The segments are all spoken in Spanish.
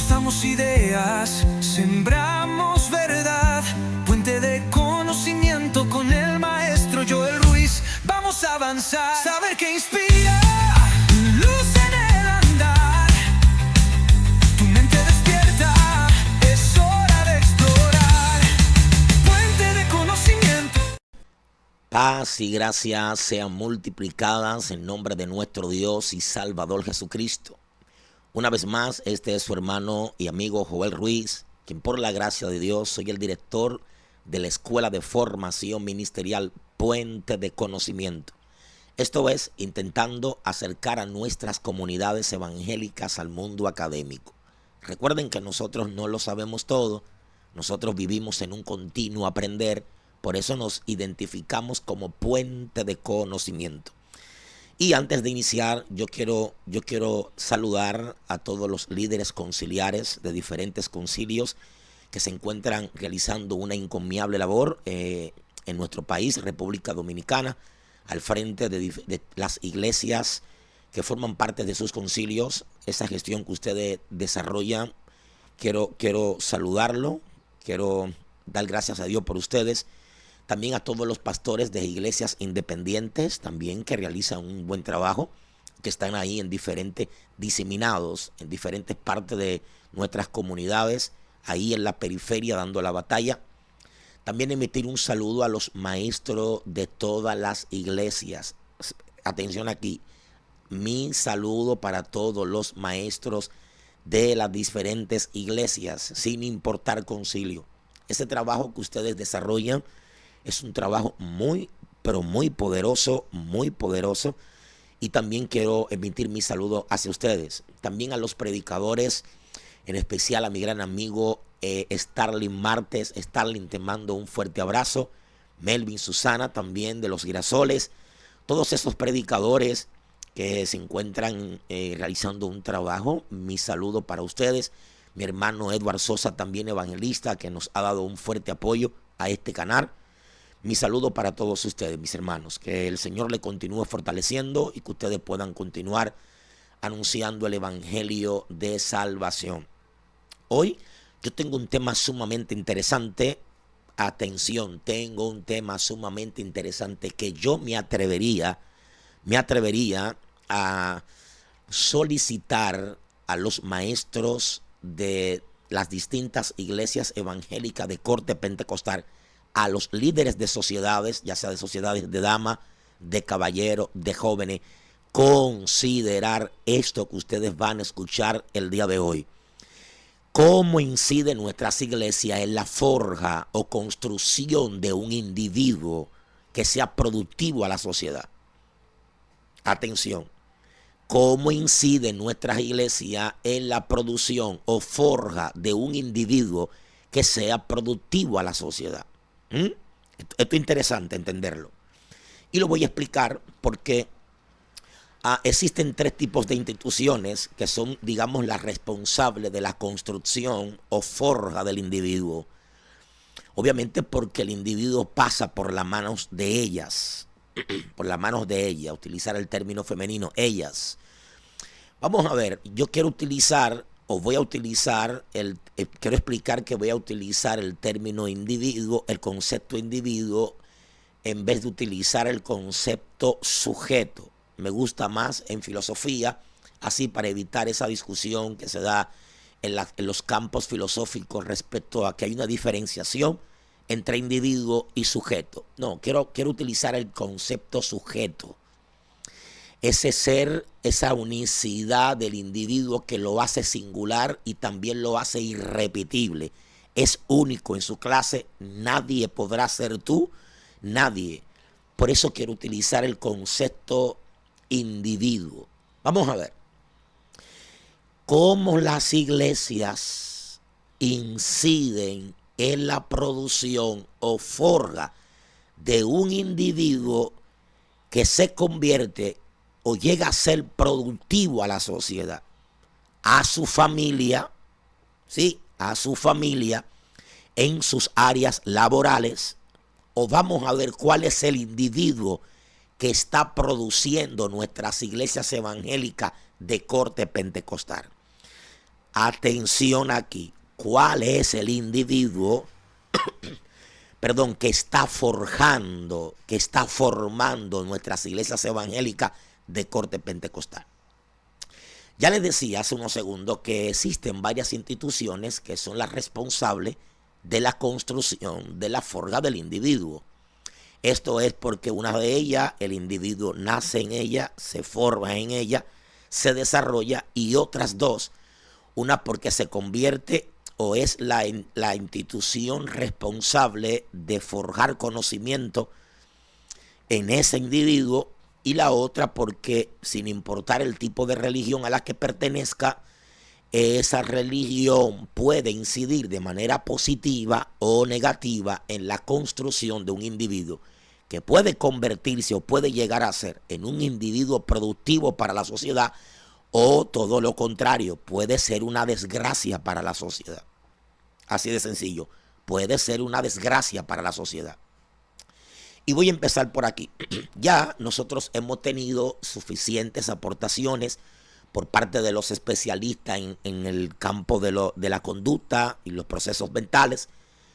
Cruzamos ideas, sembramos verdad, puente de conocimiento con el maestro Joel Ruiz. Vamos a avanzar, saber que inspira, luz en el andar. Tu mente despierta, es hora de explorar, puente de conocimiento. Paz y gracia sean multiplicadas en nombre de nuestro Dios y Salvador Jesucristo. Una vez más, este es su hermano y amigo Joel Ruiz, quien por la gracia de Dios soy el director de la Escuela de Formación Ministerial Puente de Conocimiento. Esto es, intentando acercar a nuestras comunidades evangélicas al mundo académico. Recuerden que nosotros no lo sabemos todo, nosotros vivimos en un continuo aprender, por eso nos identificamos como Puente de Conocimiento. Y antes de iniciar, yo quiero saludar a todos los líderes conciliares de diferentes concilios que se encuentran realizando una encomiable labor en nuestro país, República Dominicana, al frente de las iglesias que forman parte de sus concilios. Esa gestión que ustedes desarrollan, quiero saludarlo, quiero dar gracias a Dios por ustedes. También a todos los pastores de iglesias independientes también que realizan un buen trabajo, que están ahí diseminados en diferentes partes de nuestras comunidades, ahí en la periferia dando la batalla. También emitir un saludo a los maestros de todas las iglesias. Atención aquí, mi saludo para todos los maestros de las diferentes iglesias, sin importar concilio. Ese trabajo que ustedes desarrollan es un trabajo muy, pero muy poderoso, muy poderoso. Y también quiero emitir mi saludo hacia ustedes. También a los predicadores, en especial a mi gran amigo Starling Martes. Starling, te mando un fuerte abrazo. Melvin, Susana, también de los Girasoles. Todos esos predicadores que se encuentran realizando un trabajo, mi saludo para ustedes. Mi hermano Edward Sosa, también evangelista, que nos ha dado un fuerte apoyo a este canal. Mi saludo para todos ustedes, mis hermanos. Que el Señor le continúe fortaleciendo y que ustedes puedan continuar anunciando el evangelio de salvación. Hoy yo tengo un tema sumamente interesante. Atención, tengo un tema sumamente interesante que yo me atrevería a solicitar a los maestros de las distintas iglesias evangélicas de corte pentecostal, a los líderes de sociedades, ya sea de sociedades de damas, de caballeros, de jóvenes, considerar esto que ustedes van a escuchar el día de hoy. ¿Cómo incide nuestras iglesias en la forja o construcción de un individuo que sea productivo a la sociedad? Atención. ¿Cómo incide nuestras iglesias en la producción o forja de un individuo que sea productivo a la sociedad? Esto es interesante entenderlo. Y lo voy a explicar porque existen tres tipos de instituciones que son, digamos, las responsables de la construcción o forja del individuo. Obviamente porque el individuo pasa por las manos de ellas, utilizar el término femenino, ellas. Vamos a ver, yo quiero utilizar quiero explicar que voy a utilizar el término individuo, el concepto individuo, en vez de utilizar el concepto sujeto. Me gusta más en filosofía, así para evitar esa discusión que se da en los campos filosóficos respecto a que hay una diferenciación entre individuo y sujeto. No, quiero utilizar el concepto sujeto. Ese ser, esa unicidad del individuo que lo hace singular y también lo hace irrepetible. Es único en su clase, nadie podrá ser tú, nadie. Por eso quiero utilizar el concepto individuo. Vamos a ver cómo las iglesias inciden en la producción o forja de un individuo que se convierte o llega a ser productivo a la sociedad, a su familia, ¿sí? A su familia, en sus áreas laborales, o vamos a ver cuál es el individuo que está produciendo nuestras iglesias evangélicas de corte pentecostal. Atención aquí. ¿Cuál es el individuo, que está forjando, que está formando nuestras iglesias evangélicas de corte pentecostal? Ya les decía hace unos segundos que existen varias instituciones que son las responsables de la construcción de la forja del individuo. Esto es porque una de ellas, el individuo nace en ella, se forma en ella, se desarrolla, y otras dos, una porque se convierte o es la institución responsable de forjar conocimiento en ese individuo, y la otra porque, sin importar el tipo de religión a la que pertenezca, esa religión puede incidir de manera positiva o negativa en la construcción de un individuo que puede convertirse o puede llegar a ser en un individuo productivo para la sociedad, o todo lo contrario, puede ser una desgracia para la sociedad. Así de sencillo, puede ser una desgracia para la sociedad. Y voy a empezar por aquí. Ya nosotros hemos tenido suficientes aportaciones por parte de los especialistas en el campo de la conducta y los procesos mentales,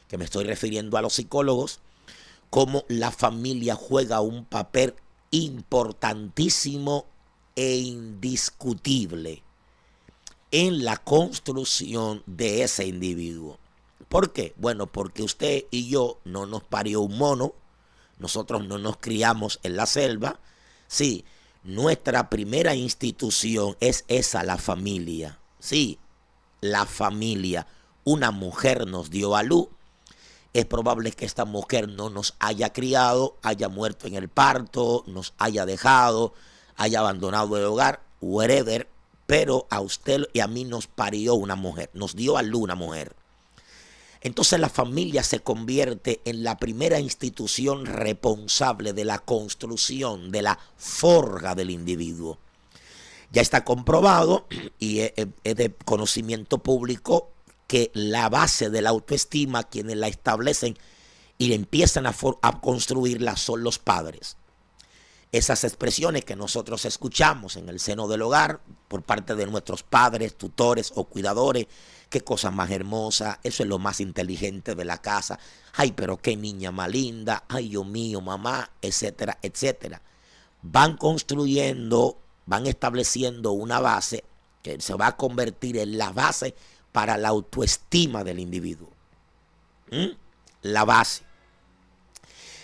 que me estoy refiriendo a los psicólogos, cómo la familia juega un papel importantísimo e indiscutible en la construcción de ese individuo. ¿Por qué? Bueno, porque usted y yo no nos parió un mono, nosotros no nos criamos en la selva. Sí, nuestra primera institución es esa, la familia. Sí, la familia. Una mujer nos dio a luz. Es probable que esta mujer no nos haya criado, haya muerto en el parto, nos haya dejado, haya abandonado el hogar, whatever, pero a usted y a mí nos parió una mujer, nos dio a luz una mujer. Entonces la familia se convierte en la primera institución responsable de la construcción, de la forja del individuo. Ya está comprobado y es de conocimiento público que la base de la autoestima, quienes la establecen y empiezan a construirla, son los padres. Esas expresiones que nosotros escuchamos en el seno del hogar por parte de nuestros padres, tutores o cuidadores, qué cosa más hermosa, eso es lo más inteligente de la casa, ay, pero qué niña más linda, ay, Dios mío, mamá, etcétera, etcétera. Van construyendo, van estableciendo una base que se va a convertir en la base para la autoestima del individuo. La base.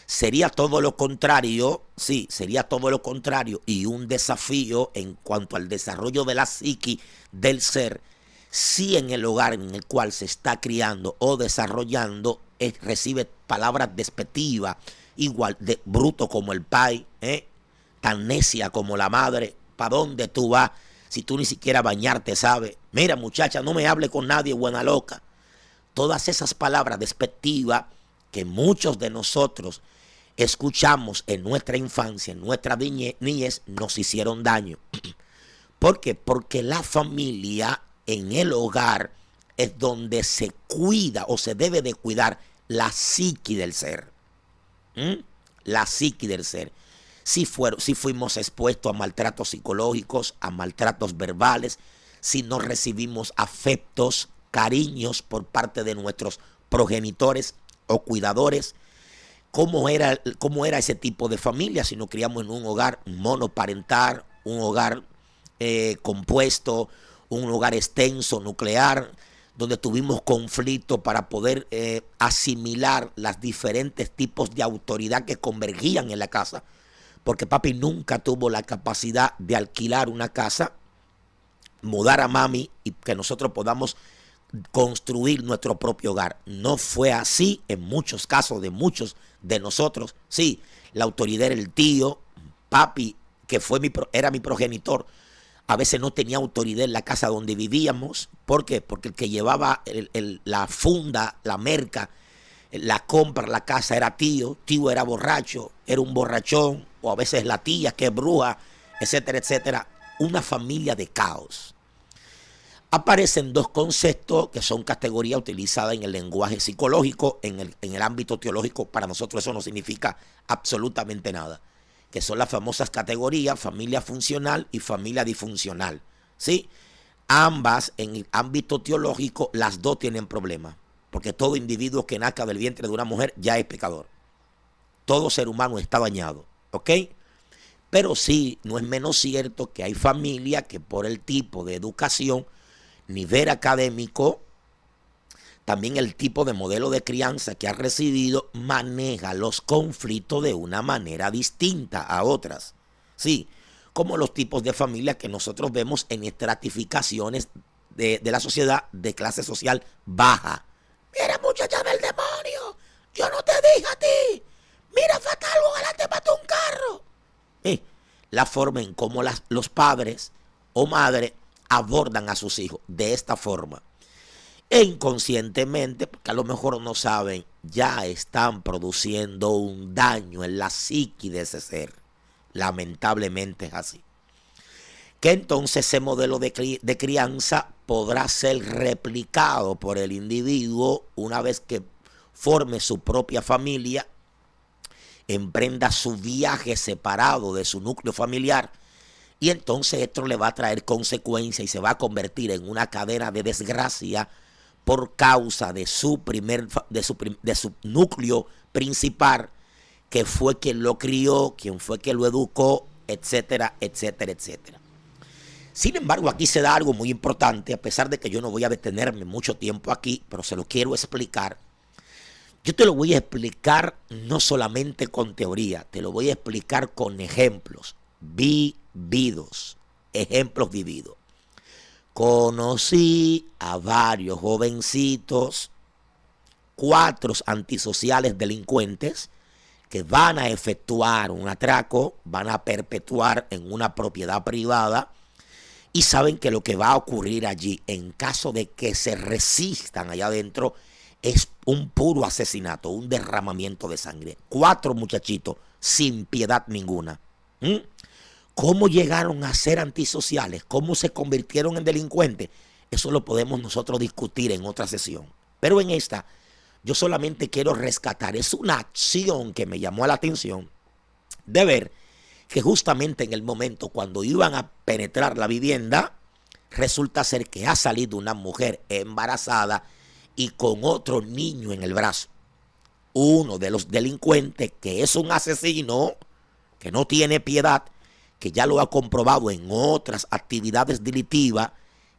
Sería todo lo contrario, sí, sería todo lo contrario y un desafío en cuanto al desarrollo de la psique del ser, si en el hogar en el cual se está criando o desarrollando recibe palabras despectivas, igual de bruto como el pai, tan necia como la madre. ¿Para dónde tú vas si tú ni siquiera bañarte sabes? Mira, muchacha, no me hable con nadie, buena loca. Todas esas palabras despectivas que muchos de nosotros escuchamos en nuestra infancia, en nuestra niñez, nos hicieron daño. ¿Por qué? Porque la familia en el hogar es donde se cuida o se debe de cuidar la psique del ser. La psique del ser. Si fuimos expuestos a maltratos psicológicos, a maltratos verbales, si no recibimos afectos, cariños por parte de nuestros progenitores o cuidadores, ¿cómo era ese tipo de familia? Si nos criamos en un hogar monoparental, un hogar compuesto, un hogar extenso, nuclear, donde tuvimos conflicto para poder asimilar los diferentes tipos de autoridad que convergían en la casa, porque papi nunca tuvo la capacidad de alquilar una casa, mudar a mami y que nosotros podamos construir nuestro propio hogar. No fue así en muchos casos de muchos de nosotros. Sí, la autoridad era el tío, papi, que era mi progenitor. A veces no tenía autoridad en la casa donde vivíamos. ¿Por qué? Porque el que llevaba la funda, la merca, la compra, la casa era tío era borracho, era un borrachón, o a veces la tía que es bruja, etcétera, etcétera. Una familia de caos. Aparecen dos conceptos que son categorías utilizadas en el lenguaje psicológico, en el ámbito teológico. Para nosotros eso no significa absolutamente nada, que son las famosas categorías familia funcional y familia disfuncional. ¿Sí? Ambas, en el ámbito teológico, las dos tienen problemas. Porque todo individuo que nazca del vientre de una mujer ya es pecador. Todo ser humano está dañado. ¿Ok? Pero sí, no es menos cierto que hay familias que por el tipo de educación, nivel académico, también el tipo de modelo de crianza que ha recibido, maneja los conflictos de una manera distinta a otras. Sí, como los tipos de familias que nosotros vemos en estratificaciones de la sociedad de clase social baja. Mira, muchacha del demonio, yo no te dije a ti. Mira, fatal, ojalá te mató un carro. La forma en cómo los padres o madres abordan a sus hijos de esta forma. E inconscientemente, porque a lo mejor no saben, ya están produciendo un daño en la psique de ese ser. Lamentablemente es así. Que entonces ese modelo de crianza podrá ser replicado por el individuo una vez que forme su propia familia, emprenda su viaje separado de su núcleo familiar, y entonces esto le va a traer consecuencias y se va a convertir en una cadena de desgracia por causa de su núcleo principal, que fue quien lo crió, quien fue quien lo educó, etcétera, etcétera, etcétera. Sin embargo, aquí se da algo muy importante, a pesar de que yo no voy a detenerme mucho tiempo aquí, pero se lo quiero explicar. Yo te lo voy a explicar no solamente con teoría, te lo voy a explicar con ejemplos vividos, ejemplos vividos. Conocí a varios jovencitos, 4 antisociales delincuentes, que van a efectuar un atraco, van a perpetuar en una propiedad privada, y saben que lo que va a ocurrir allí, en caso de que se resistan allá adentro, es un puro asesinato, un derramamiento de sangre. 4 muchachitos sin piedad ninguna. ¿Cómo llegaron a ser antisociales? ¿Cómo se convirtieron en delincuentes? Eso lo podemos nosotros discutir en otra sesión. Pero en esta, yo solamente quiero rescatar. Es una acción que me llamó la atención de ver que justamente en el momento cuando iban a penetrar la vivienda, resulta ser que ha salido una mujer embarazada y con otro niño en el brazo. Uno de los delincuentes, que es un asesino, que no tiene piedad, que ya lo ha comprobado en otras actividades delictivas,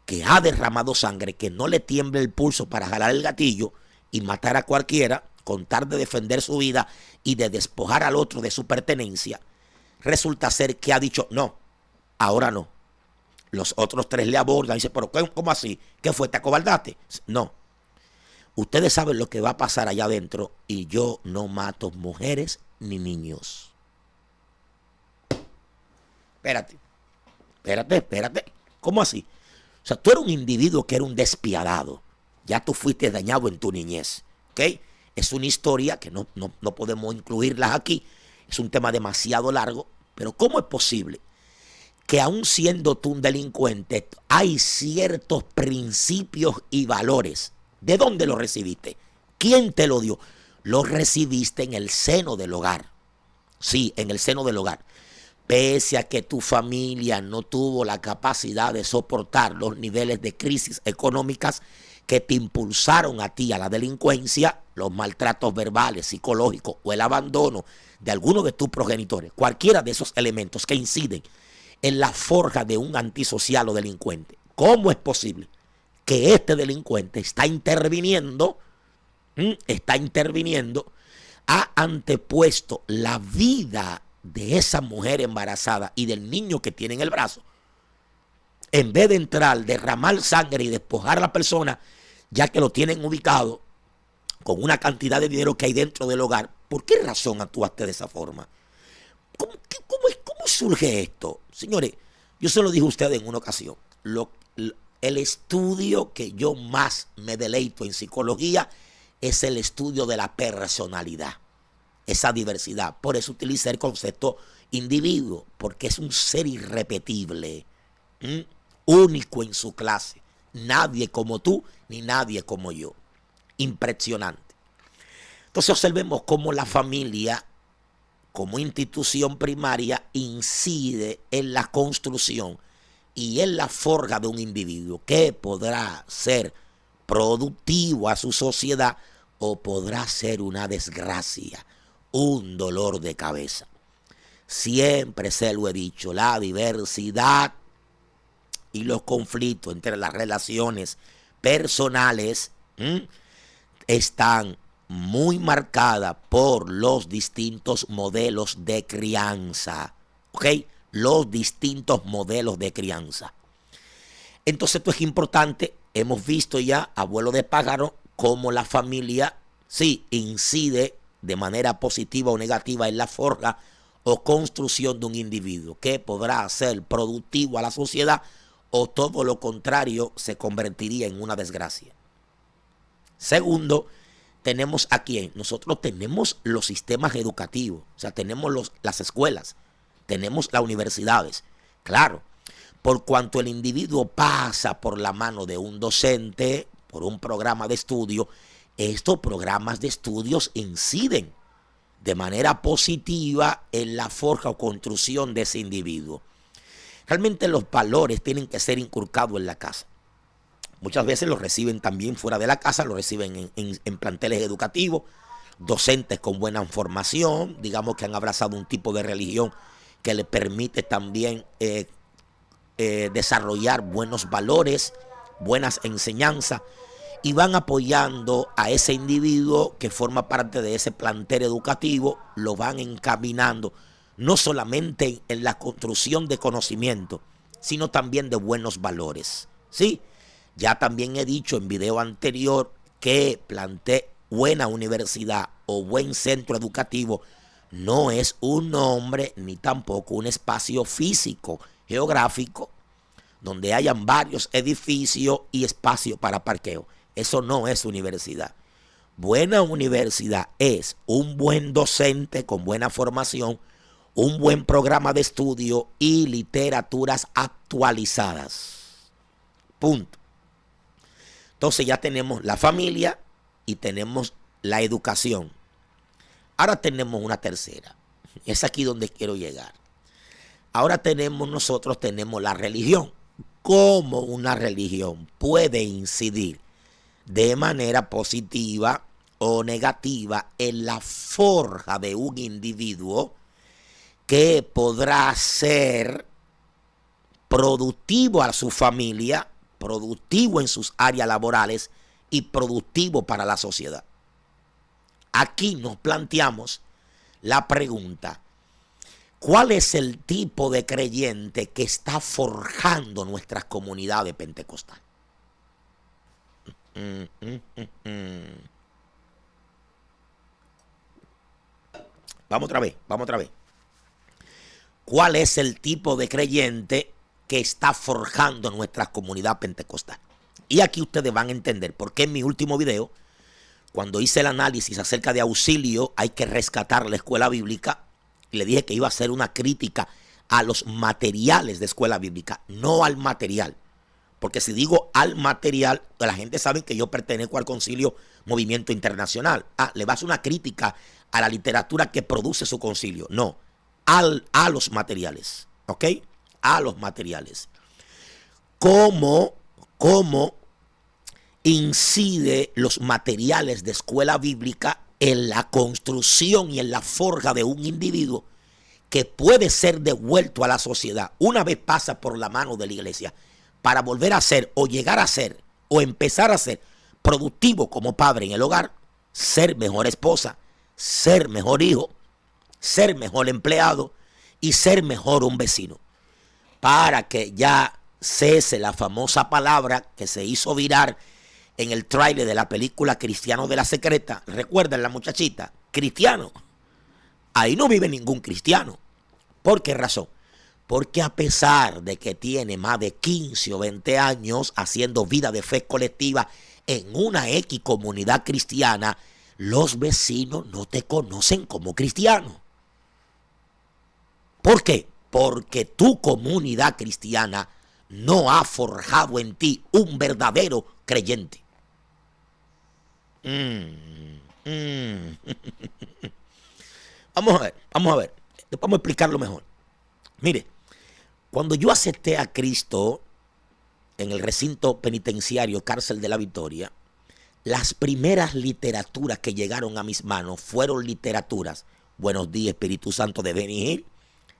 que ha derramado sangre, que no le tiembla el pulso para jalar el gatillo y matar a cualquiera, con tal de defender su vida y de despojar al otro de su pertenencia, resulta ser que ha dicho, no, ahora no. Los otros 3 le abordan y dicen, pero ¿cómo así? ¿Qué fue? ¿Te acobardaste? No. Ustedes saben lo que va a pasar allá adentro y yo no mato mujeres ni niños. Espérate. ¿Cómo así? O sea, tú eres un individuo que era un despiadado. Ya tú fuiste dañado en tu niñez. ¿Ok? Es una historia que no podemos incluirlas aquí. Es un tema demasiado largo. Pero ¿cómo es posible que aún siendo tú un delincuente hay ciertos principios y valores? ¿De dónde lo recibiste? ¿Quién te lo dio? Lo recibiste en el seno del hogar. Sí, en el seno del hogar. Pese a que tu familia no tuvo la capacidad de soportar los niveles de crisis económicas que te impulsaron a ti a la delincuencia, los maltratos verbales, psicológicos o el abandono de alguno de tus progenitores, cualquiera de esos elementos que inciden en la forja de un antisocial o delincuente. ¿Cómo es posible que este delincuente está interviniendo, ha antepuesto la vida de esa mujer embarazada y del niño que tiene en el brazo, en vez de entrar, derramar sangre y despojar a la persona, ya que lo tienen ubicado con una cantidad de dinero que hay dentro del hogar? ¿Por qué razón actuaste de esa forma? ¿Cómo surge esto? Señores, yo se lo dije a ustedes en una ocasión. El estudio que yo más me deleito en psicología es el estudio de la personalidad, esa diversidad. Por eso utilicé el concepto individuo, porque es un ser irrepetible, único en su clase. Nadie como tú, ni nadie como yo. Impresionante. Entonces observemos cómo la familia, como institución primaria, incide en la construcción y en la forja de un individuo que podrá ser productivo a su sociedad o podrá ser una desgracia, un dolor de cabeza. Siempre se lo he dicho, la diversidad y los conflictos entre las relaciones personales están muy marcadas por los distintos modelos de crianza. ¿Ok? Los distintos modelos de crianza. Entonces esto es importante. Hemos visto ya, abuelo de pájaro, cómo la familia sí incide de manera positiva o negativa en la forja o construcción de un individuo que podrá ser productivo a la sociedad o todo lo contrario se convertiría en una desgracia. Segundo, tenemos aquí, nosotros tenemos los sistemas educativos, o sea, tenemos las escuelas, tenemos las universidades. Claro, por cuanto el individuo pasa por la mano de un docente, por un programa de estudio, estos programas de estudios inciden de manera positiva en la forja o construcción de ese individuo. Realmente los valores tienen que ser inculcados en la casa. Muchas veces los reciben también fuera de la casa, los reciben en planteles educativos, docentes con buena formación, digamos que han abrazado un tipo de religión que le permite también desarrollar buenos valores, buenas enseñanzas, y van apoyando a ese individuo que forma parte de ese plantel educativo, lo van encaminando no solamente en la construcción de conocimiento, sino también de buenos valores. ¿Sí? Ya también he dicho en video anterior que planteé buena universidad o buen centro educativo no es un nombre ni tampoco un espacio físico, geográfico, donde hayan varios edificios y espacio para parqueo. Eso no es universidad. Buena universidad es un buen docente con buena formación, un buen programa de estudio y literaturas actualizadas. Punto. Entonces ya tenemos la familia y tenemos la educación. Ahora tenemos una tercera. Es aquí donde quiero llegar. Ahora nosotros tenemos la religión. ¿Cómo una religión puede incidir de manera positiva o negativa en la forja de un individuo que podrá ser productivo a su familia, productivo en sus áreas laborales y productivo para la sociedad? Aquí nos planteamos la pregunta: ¿cuál es el tipo de creyente que está forjando nuestras comunidades pentecostales? Vamos otra vez. ¿Cuál es el tipo de creyente que está forjando nuestra comunidad pentecostal? Y aquí ustedes van a entender por qué en mi último video, cuando hice el análisis acerca de auxilio, hay que rescatar la escuela bíblica, y le dije que iba a hacer una crítica a los materiales de escuela bíblica, no al material. Porque si digo al material, la gente sabe que yo pertenezco al Concilio Movimiento Internacional. Le va a hacer una crítica a la literatura que produce su concilio. No, a los materiales. ¿Ok? A los materiales. ¿Cómo incide los materiales de escuela bíblica en la construcción y en la forja de un individuo que puede ser devuelto a la sociedad una vez pasa por la mano de la iglesia, para volver a ser o llegar a ser o empezar a ser productivo como padre en el hogar, ser mejor esposa, ser mejor hijo, ser mejor empleado y ser mejor un vecino? Para que ya cese la famosa palabra que se hizo viral en el tráiler de la película Cristiano de la Secreta. ¿Recuerdan la muchachita? Cristiano. Ahí no vive ningún cristiano. ¿Por qué razón? Porque a pesar de que tiene más de 15 o 20 años haciendo vida de fe colectiva en una X comunidad cristiana, los vecinos no te conocen como cristiano. ¿Por qué? Porque tu comunidad cristiana no ha forjado en ti un verdadero creyente. Vamos a ver. Después vamos a explicarlo mejor. Mire, Cuando yo acepté a Cristo en el recinto penitenciario Cárcel de la Victoria, las primeras literaturas que llegaron a mis manos fueron literaturas Buenos días, Espíritu Santo, de Benny Hinn,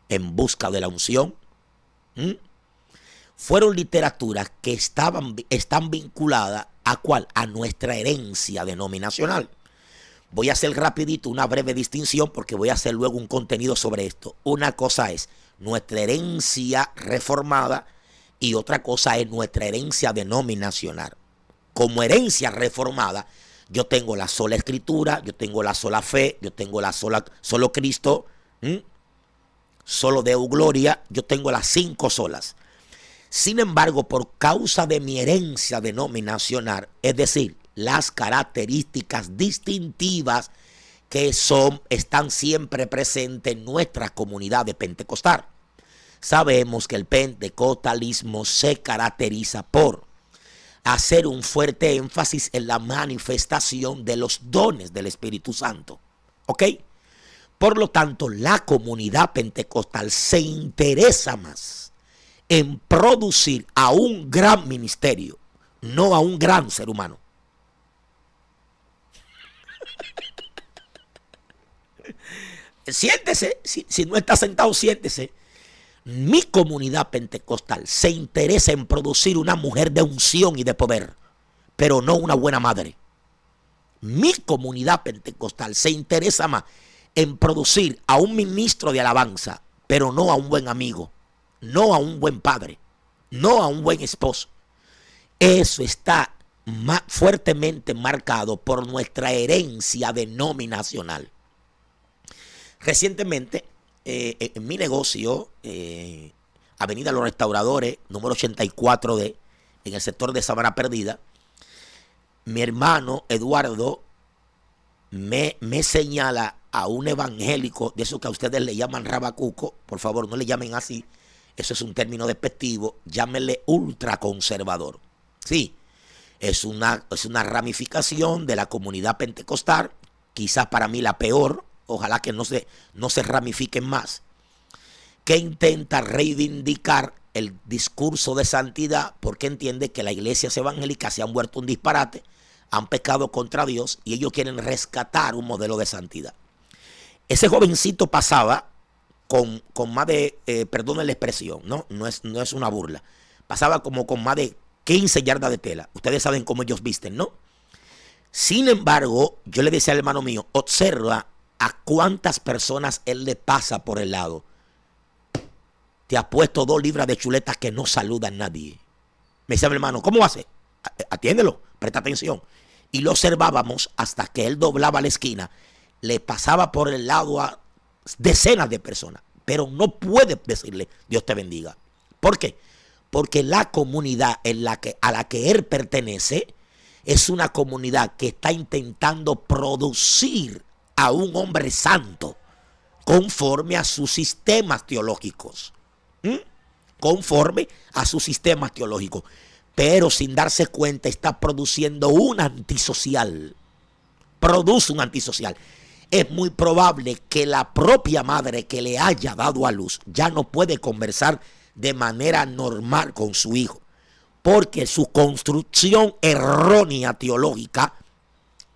En busca de la unción. Fueron literaturas que están vinculadas ¿a cuál? A nuestra herencia denominacional. Voy a hacer rapidito una breve distinción porque voy a hacer luego un contenido sobre esto. Una cosa es nuestra herencia reformada y otra cosa es nuestra herencia denominacional. Como herencia reformada, yo tengo la sola escritura, yo tengo la sola fe, yo tengo solo Cristo, solo Deo Gloria, yo tengo las 5 solas. Sin embargo, por causa de mi herencia denominacional, es decir, las características distintivas que están siempre presentes en nuestra comunidad de pentecostal. Sabemos que el pentecostalismo se caracteriza por hacer un fuerte énfasis en la manifestación de los dones del Espíritu Santo. ¿Ok? Por lo tanto, la comunidad pentecostal se interesa más en producir a un gran ministerio, no a un gran ser humano. Siéntese, si no está sentado, siéntese. Mi comunidad pentecostal se interesa en producir una mujer de unción y de poder, pero no una buena madre. Mi comunidad pentecostal se interesa más en producir a un ministro de alabanza, pero no a un buen amigo, no a un buen padre, no a un buen esposo. Eso está fuertemente marcado por nuestra herencia denominacional. Recientemente, en mi negocio, Avenida Los Restauradores, número 84D, en el sector de Sabana Perdida, mi hermano Eduardo me señala a un evangélico, de esos que a ustedes le llaman rabacuco. Por favor, no le llamen así, eso es un término despectivo, llámenle ultraconservador. Sí, es una ramificación de la comunidad pentecostal, quizás para mí la peor. Ojalá que no se ramifiquen más, que intenta reivindicar el discurso de santidad porque entiende que las iglesias evangélicas se han vuelto un disparate, han pecado contra Dios y ellos quieren rescatar un modelo de santidad. Ese jovencito pasaba con más de, perdone la expresión, no es una burla, pasaba como con más de 15 yardas de tela. Ustedes saben cómo ellos visten, ¿no? Sin embargo, yo le decía al hermano mío, observa a cuántas personas él le pasa por el lado. Te ha puesto 2 libras de chuletas que no saludan a nadie. Me decía mi hermano, ¿cómo hace? Atiéndelo, presta atención. Y lo observábamos hasta que él doblaba la esquina, le pasaba por el lado a decenas de personas, pero no puede decirle Dios te bendiga. ¿Por qué? Porque la comunidad a la que él pertenece es una comunidad que está intentando producir a un hombre santo conforme a sus sistemas teológicos. Conforme a sus sistemas teológicos. Pero sin darse cuenta está produciendo un antisocial. Produce un antisocial. Es muy probable que la propia madre que le haya dado a luz ya no puede conversar de manera normal con su hijo, porque su construcción errónea teológica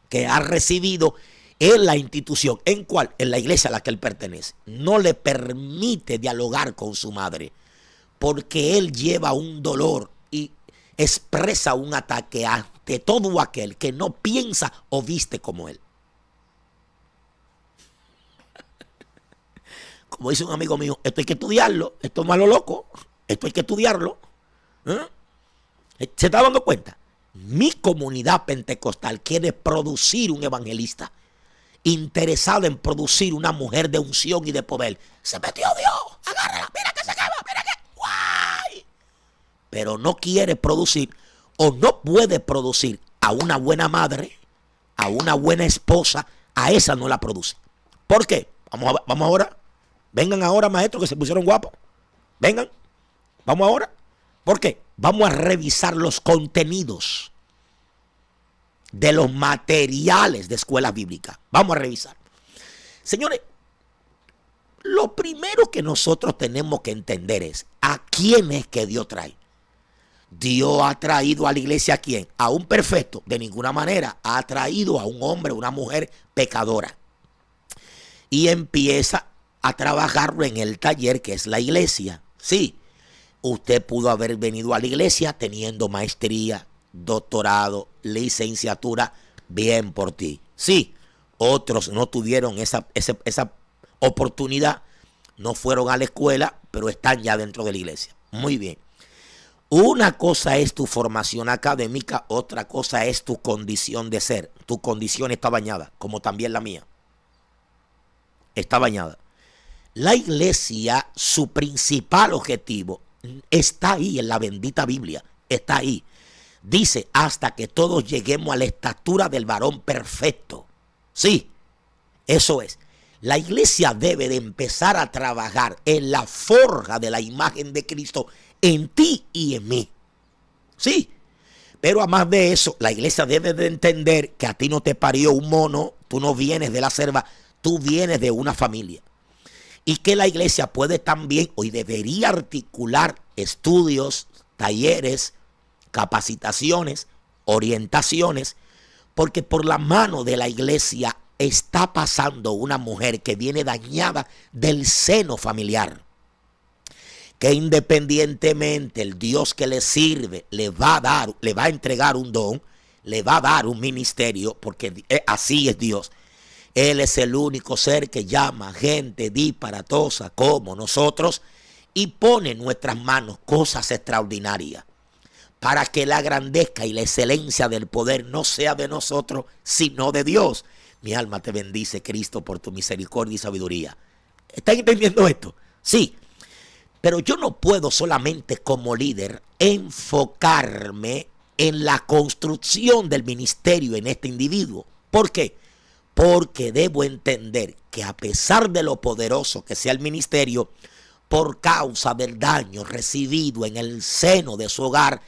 que ha recibido en la institución, ¿en cuál? En la iglesia a la que él pertenece, no le permite dialogar con su madre, porque él lleva un dolor y expresa un ataque ante todo aquel que no piensa o viste como él. Como dice un amigo mío, esto hay que estudiarlo, esto no es lo loco, esto hay que estudiarlo. ¿Se está dando cuenta? Mi comunidad pentecostal quiere producir un evangelista interesado en producir una mujer de unción y de poder. Se metió Dios, agárrala, mira que se quema, mira que guay. Pero no quiere producir o no puede producir a una buena madre, a una buena esposa, a esa no la produce. ¿Por qué? Vamos ahora. Vengan ahora, maestros, que se pusieron guapos. Vengan. Vamos ahora. ¿Por qué? Vamos a revisar los contenidos de los materiales de escuela bíblica. Vamos a revisar. Señores, Lo primero que nosotros tenemos que entender es a quién es que Dios trae. Dios ha traído a la iglesia ¿a quién? A un perfecto, de ninguna manera. Ha traído a un hombre, una mujer pecadora. Y empieza a trabajarlo en el taller que es la iglesia. Sí, usted pudo haber venido a la iglesia teniendo maestría, doctorado, licenciatura, bien por ti. Sí, otros no tuvieron esa oportunidad, no fueron a la escuela, pero están ya dentro de la iglesia. Muy bien. Una cosa es tu formación académica, otra cosa es tu condición de ser. Tu condición está bañada, como también la mía. Está bañada. La iglesia, su principal objetivo, está ahí en la bendita Biblia. Está ahí. Dice, hasta que todos lleguemos a la estatura del varón perfecto. Sí, eso es. La iglesia debe de empezar a trabajar en la forja de la imagen de Cristo en ti y en mí. Sí, pero además de eso, la iglesia debe de entender que a ti no te parió un mono, tú no vienes de la selva, tú vienes de una familia. Y que la iglesia puede también, hoy debería articular estudios, talleres, capacitaciones, orientaciones, porque por la mano de la iglesia está pasando una mujer que viene dañada del seno familiar, que independientemente el Dios que le sirve le va a entregar un don, le va a dar un ministerio, porque así es Dios. Él es el único ser que llama gente disparatosa como nosotros y pone en nuestras manos cosas extraordinarias para que la grandeza y la excelencia del poder no sea de nosotros, sino de Dios. Mi alma te bendice, Cristo, por tu misericordia y sabiduría. ¿Están entendiendo esto? Sí. Pero yo no puedo solamente como líder enfocarme en la construcción del ministerio en este individuo. ¿Por qué? Porque debo entender que a pesar de lo poderoso que sea el ministerio, por causa del daño recibido en el seno de su hogar,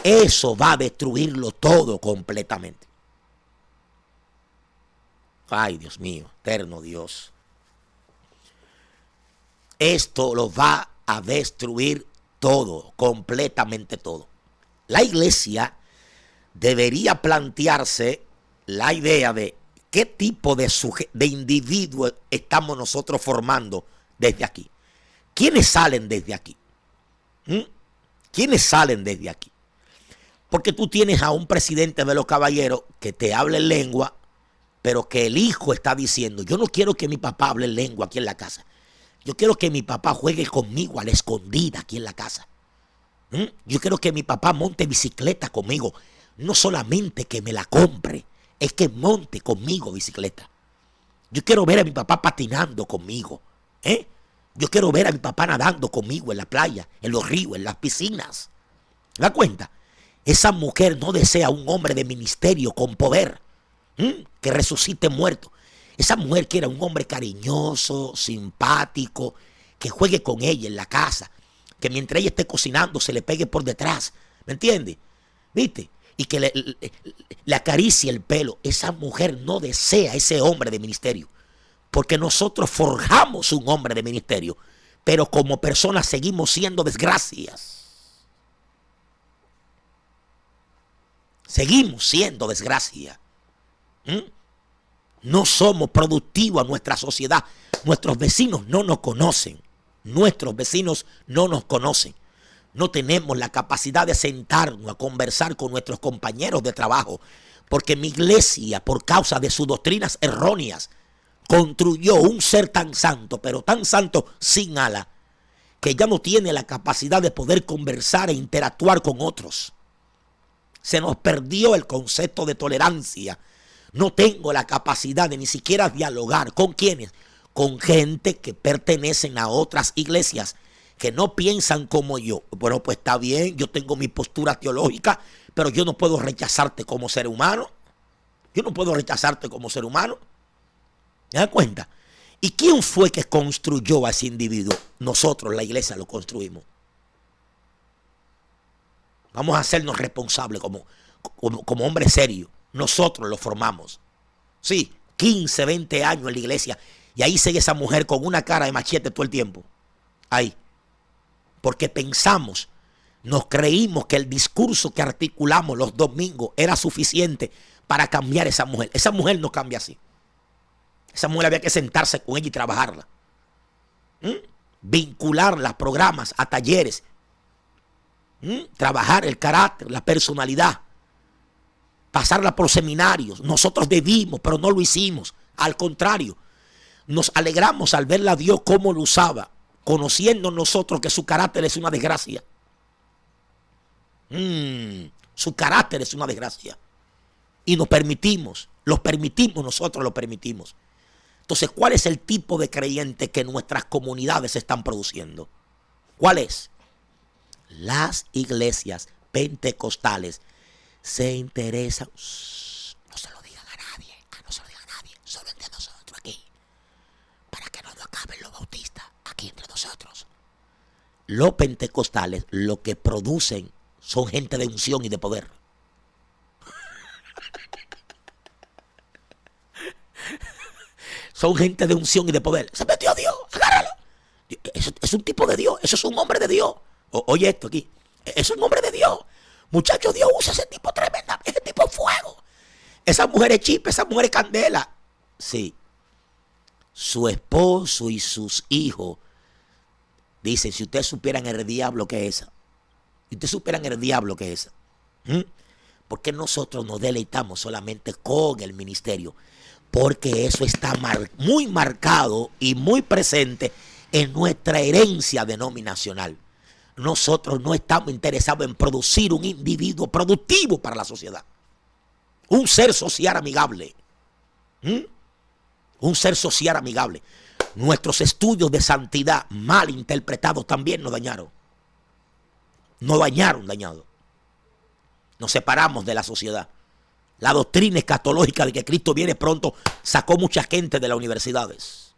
eso va a destruirlo todo completamente. Ay, Dios mío, eterno Dios. Esto lo va a destruir todo, completamente todo. La iglesia debería plantearse la idea de qué tipo de individuo estamos nosotros formando desde aquí. ¿Quiénes salen desde aquí? ¿Quiénes salen desde aquí? Porque tú tienes a un presidente de los caballeros que te habla en lengua, pero que el hijo está diciendo, yo no quiero que mi papá hable en lengua aquí en la casa. Yo quiero que mi papá juegue conmigo a la escondida aquí en la casa. Yo quiero que mi papá monte bicicleta conmigo. No solamente que me la compre, es que monte conmigo bicicleta. Yo quiero ver a mi papá patinando conmigo. Yo quiero ver a mi papá nadando conmigo en la playa, en los ríos, en las piscinas. ¿Te das cuenta? Esa mujer no desea un hombre de ministerio con poder, que resucite muerto. Esa mujer quiere un hombre cariñoso, simpático, que juegue con ella en la casa, que mientras ella esté cocinando se le pegue por detrás, ¿me entiendes? ¿Viste? Y que le acaricie el pelo. Esa mujer no desea ese hombre de ministerio, porque nosotros forjamos un hombre de ministerio, pero como personas seguimos siendo desgracias. Seguimos siendo desgracia. No somos productivos a nuestra sociedad. Nuestros vecinos no nos conocen. Nuestros vecinos no nos conocen. No tenemos la capacidad de sentarnos a conversar con nuestros compañeros de trabajo, porque mi iglesia, por causa de sus doctrinas erróneas, construyó un ser tan santo, pero tan santo sin ala, que ya no tiene la capacidad de poder conversar e interactuar con otros. Se nos perdió el concepto de tolerancia. No tengo la capacidad de ni siquiera dialogar. ¿Con quiénes? Con gente que pertenecen a otras iglesias, que no piensan como yo. Bueno, pues está bien, yo tengo mi postura teológica, pero yo no puedo rechazarte como ser humano. Yo no puedo rechazarte como ser humano. ¿Me das cuenta? ¿Y quién fue que construyó a ese individuo? Nosotros, la iglesia, lo construimos. Vamos a hacernos responsables como hombres serios. Nosotros lo formamos. Sí, 15, 20 años en la iglesia Y ahí sigue esa mujer con una cara de machete todo el tiempo. Ahí. Porque pensamos, nos creímos que el discurso que articulamos los domingos era suficiente para cambiar a esa mujer. Esa mujer no cambia así. Esa mujer había que sentarse con ella y trabajarla. Vincularla a programas, a talleres. Trabajar el carácter, la personalidad. Pasarla por seminarios. Nosotros debimos, pero no lo hicimos. Al contrario, nos alegramos al verla a Dios cómo lo usaba, conociendo nosotros que su carácter es una desgracia. Su carácter es una desgracia. Y nos permitimos, nosotros lo permitimos. Entonces, ¿cuál es el tipo de creyente que nuestras comunidades están produciendo? ¿Cuál es? Las iglesias pentecostales se interesan. No se lo digan a nadie, no se lo digan a nadie, solo entre nosotros aquí. Para que no nos acaben los bautistas aquí entre nosotros. Los pentecostales lo que producen son gente de unción y de poder. Son gente de unción y de poder. Se metió Dios, agárralo. Eso es un tipo de Dios, eso es un hombre de Dios. Oye esto aquí, eso es un hombre de Dios. Muchachos, Dios usa ese tipo tremenda, ese tipo fuego. Esa mujer es chispa, esa mujer es candela. Sí. Su esposo y sus hijos dicen, si ustedes supieran el diablo que es esa. Si ustedes supieran el diablo que es esa. ¿Por qué nosotros nos deleitamos solamente con el ministerio? Porque eso está muy marcado y muy presente en nuestra herencia denominacional. Nosotros no estamos interesados en producir un individuo productivo para la sociedad. Un ser social amigable. Un ser social amigable. Nuestros estudios de santidad mal interpretados también nos dañaron. Nos dañaron. Nos separamos de la sociedad. La doctrina escatológica de que Cristo viene pronto sacó mucha gente de las universidades.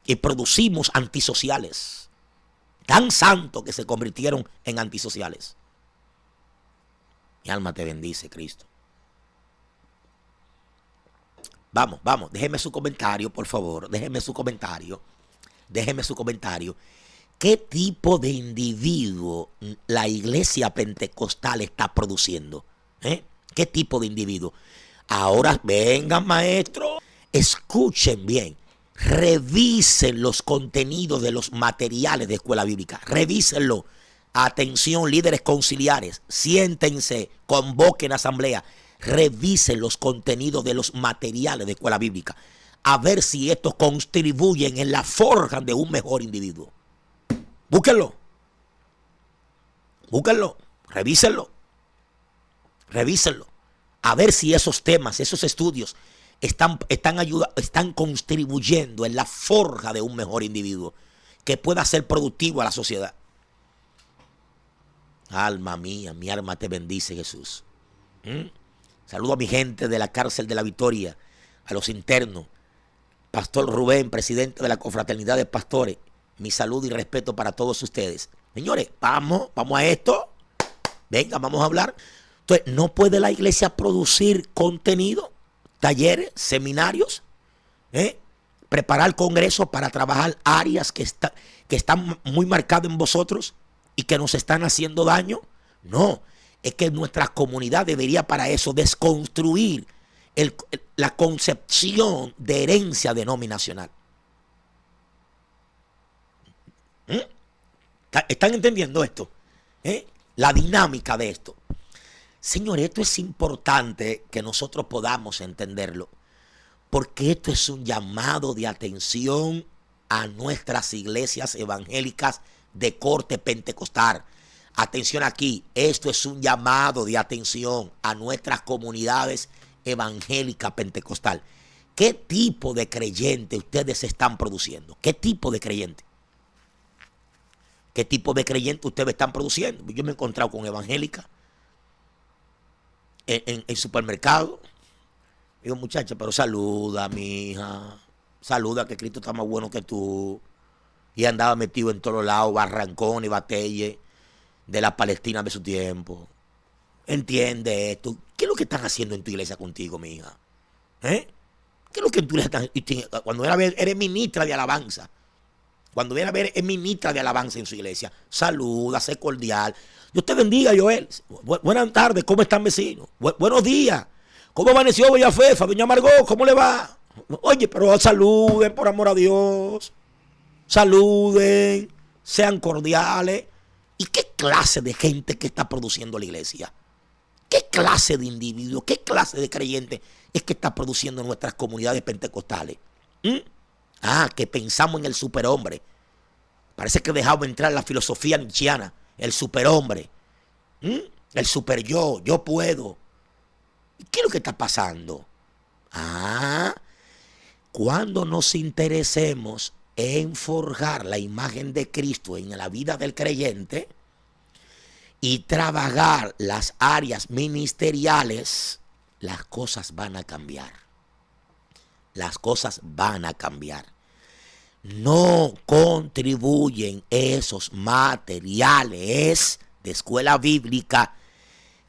Y producimos antisociales. Tan santos que se convirtieron en antisociales. Mi alma te bendice, Cristo. Vamos, déjeme su comentario, por favor. Déjeme su comentario. ¿Qué tipo de individuo la iglesia pentecostal está produciendo? ¿Qué tipo de individuo? Ahora vengan, maestro, escuchen bien, revisen los contenidos de los materiales de escuela bíblica, revísenlo. Atención, líderes conciliares, siéntense, convoquen asamblea, revisen los contenidos de los materiales de escuela bíblica, a ver si estos contribuyen en la forja de un mejor individuo. Búsquenlo, revísenlo, a ver si esos temas, esos estudios están contribuyendo en la forja de un mejor individuo que pueda ser productivo a la sociedad. Alma mía, mi alma te bendice, Jesús. Saludo a mi gente de la cárcel de la Victoria, a los internos, Pastor Rubén, presidente de la Confraternidad de Pastores. Mi saludo y respeto para todos ustedes. Señores, vamos a esto. Venga, vamos a hablar. Entonces, ¿no puede la iglesia producir contenido, talleres, seminarios? Preparar congresos para trabajar áreas que están muy marcadas en vosotros y que nos están haciendo daño? No, es que nuestra comunidad debería para eso desconstruir la concepción de herencia denominacional. ¿Están entendiendo esto? La dinámica de esto. Señor, esto es importante que nosotros podamos entenderlo, porque esto es un llamado de atención a nuestras iglesias evangélicas de corte pentecostal. Atención aquí, esto es un llamado de atención a nuestras comunidades evangélicas pentecostal. ¿Qué tipo de creyente ustedes están produciendo? ¿Qué tipo de creyente? ¿Qué tipo de creyente ustedes están produciendo? Yo me he encontrado con evangélicas en supermercado. Digo, muchacha, pero saluda, mi hija. Saluda, que Cristo está más bueno que tú. Y andaba metido en todos lados, barrancón y batelle de la Palestina de su tiempo. Entiende esto. ¿Qué es lo que están haciendo en tu iglesia contigo, mi hija? ¿Qué es lo que tú eres cuando viene a ver, eres ministra de alabanza? Cuando viene a ver, es ministra de alabanza en su iglesia. Saluda, sé cordial. Dios te bendiga, Joel. Buenas tardes, ¿cómo están, vecinos? Buenos días. ¿Cómo amaneció Bellafefa? Doña Margot, ¿cómo le va? Oye, pero saluden, por amor a Dios. Saluden, sean cordiales. ¿Y qué clase de gente que está produciendo la iglesia? ¿Qué clase de individuo, qué clase de creyente es que está produciendo nuestras comunidades pentecostales? Que pensamos en el superhombre. Parece que dejamos entrar la filosofía nietzscheana. El superhombre. El super yo puedo. ¿Qué es lo que está pasando? Cuando nos interesemos en forjar la imagen de Cristo en la vida del creyente y trabajar las áreas ministeriales, las cosas van a cambiar. Las cosas van a cambiar. No contribuyen esos materiales de escuela bíblica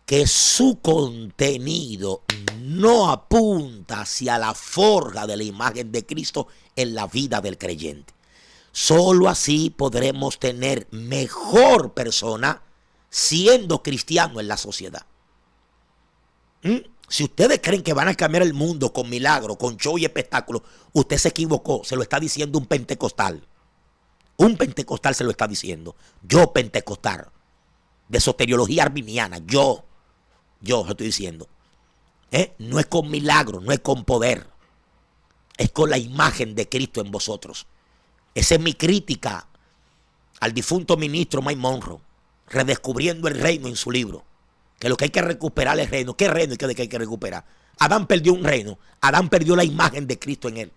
que su contenido no apunta hacia la forja de la imagen de Cristo en la vida del creyente. Solo así podremos tener mejor persona siendo cristiano en la sociedad. Si ustedes creen que van a cambiar el mundo con milagros, con show y espectáculos, usted se equivocó. Se lo está diciendo un pentecostal. Un pentecostal se lo está diciendo. Yo, pentecostal, de soteriología arminiana, yo lo estoy diciendo. No es con milagros, no es con poder. Es con la imagen de Cristo en vosotros. Esa es mi crítica al difunto ministro Mike Monroe, redescubriendo el reino en su libro. Que lo que hay que recuperar es el reino. ¿Qué reino que hay que recuperar? Adán perdió un reino. Adán perdió la imagen de Cristo en él.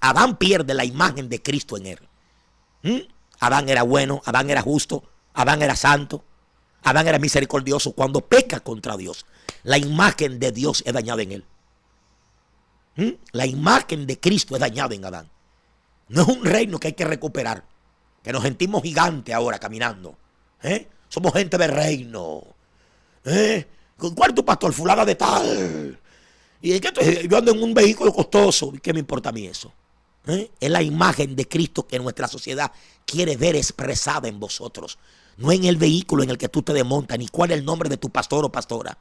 Adán pierde la imagen de Cristo en él. Adán era bueno, Adán era justo, Adán era santo, Adán era misericordioso. Cuando peca contra Dios, la imagen de Dios es dañada en él. La imagen de Cristo es dañada en Adán. No es un reino que hay que recuperar. Que nos sentimos gigantes ahora caminando. Somos gente de reino. ¿Cuál es tu pastor? Fulana de tal. ¿Y yo ando en un vehículo costoso? ¿Qué me importa a mí eso? Es la imagen de Cristo que nuestra sociedad quiere ver expresada en vosotros. No en el vehículo en el que tú te desmontas, ni cuál es el nombre de tu pastor o pastora,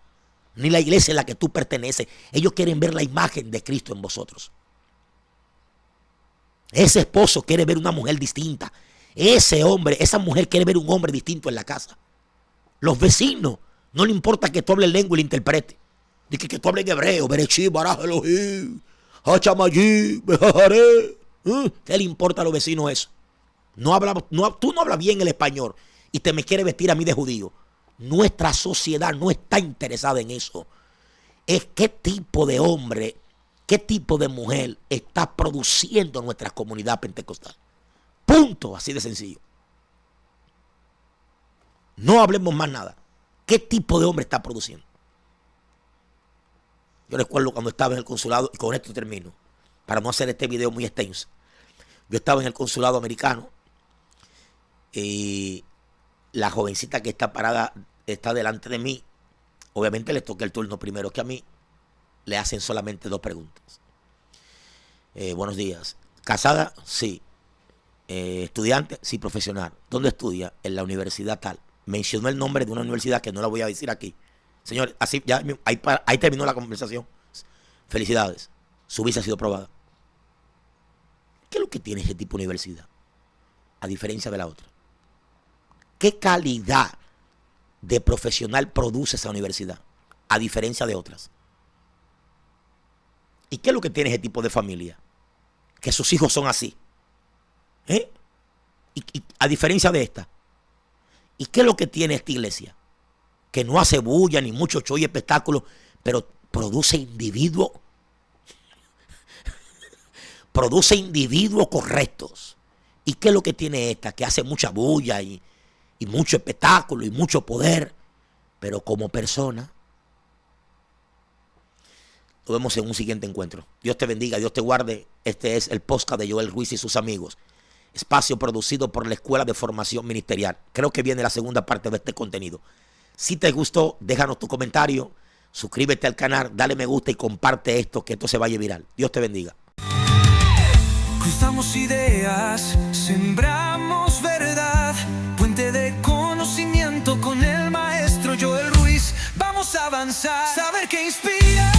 ni la iglesia en la que tú perteneces. Ellos quieren ver la imagen de Cristo en vosotros. Ese esposo quiere ver una mujer distinta. Ese hombre, esa mujer quiere ver un hombre distinto en la casa. Los vecinos, no le importa que tú hables lengua y le interprete. Dice que tú hables en hebreo, berechí, baraj, Elohim, hachamayí, bejajaré. ¿Qué le importa a los vecinos eso? Tú no hablas bien el español y te me quieres vestir a mí de judío. Nuestra sociedad no está interesada en eso. Es qué tipo de hombre, qué tipo de mujer está produciendo nuestra comunidad pentecostal. Punto, así de sencillo. No hablemos más nada. ¿Qué tipo de hombre está produciendo? Yo recuerdo cuando estaba en el consulado, y con esto termino, para no hacer este video muy extenso. Yo estaba en el consulado americano y la jovencita que está parada está delante de mí. Obviamente le toqué el turno primero que a mí. Le hacen solamente 2 preguntas. Buenos días. ¿Casada? Sí. ¿Estudiante? Sí, profesional. ¿Dónde estudia? En la universidad tal. Mencionó el nombre de una universidad que no la voy a decir aquí. Señor, así ya ahí terminó la conversación. Felicidades. Su visa ha sido aprobada. ¿Qué es lo que tiene ese tipo de universidad? A diferencia de la otra. ¿Qué calidad de profesional produce esa universidad? A diferencia de otras. ¿Y qué es lo que tiene ese tipo de familia? Que sus hijos son así. Y a diferencia de esta. ¿Y qué es lo que tiene esta iglesia? Que no hace bulla ni mucho show y espectáculo, pero produce individuos. Produce individuos correctos. ¿Y qué es lo que tiene esta? Que hace mucha bulla y mucho espectáculo y mucho poder, pero como persona. Nos vemos en un siguiente encuentro. Dios te bendiga, Dios te guarde. Este es el podcast de Joel Ruiz y sus amigos. Espacio producido por la Escuela de Formación Ministerial. Creo que viene la segunda parte de este contenido. Si te gustó, déjanos tu comentario. Suscríbete al canal, dale me gusta y comparte esto, que esto se vaya viral. Dios te bendiga. Cruzamos ideas, sembramos verdad, puente de conocimiento con el maestro Joel Ruiz. Vamos a avanzar, saber que inspira.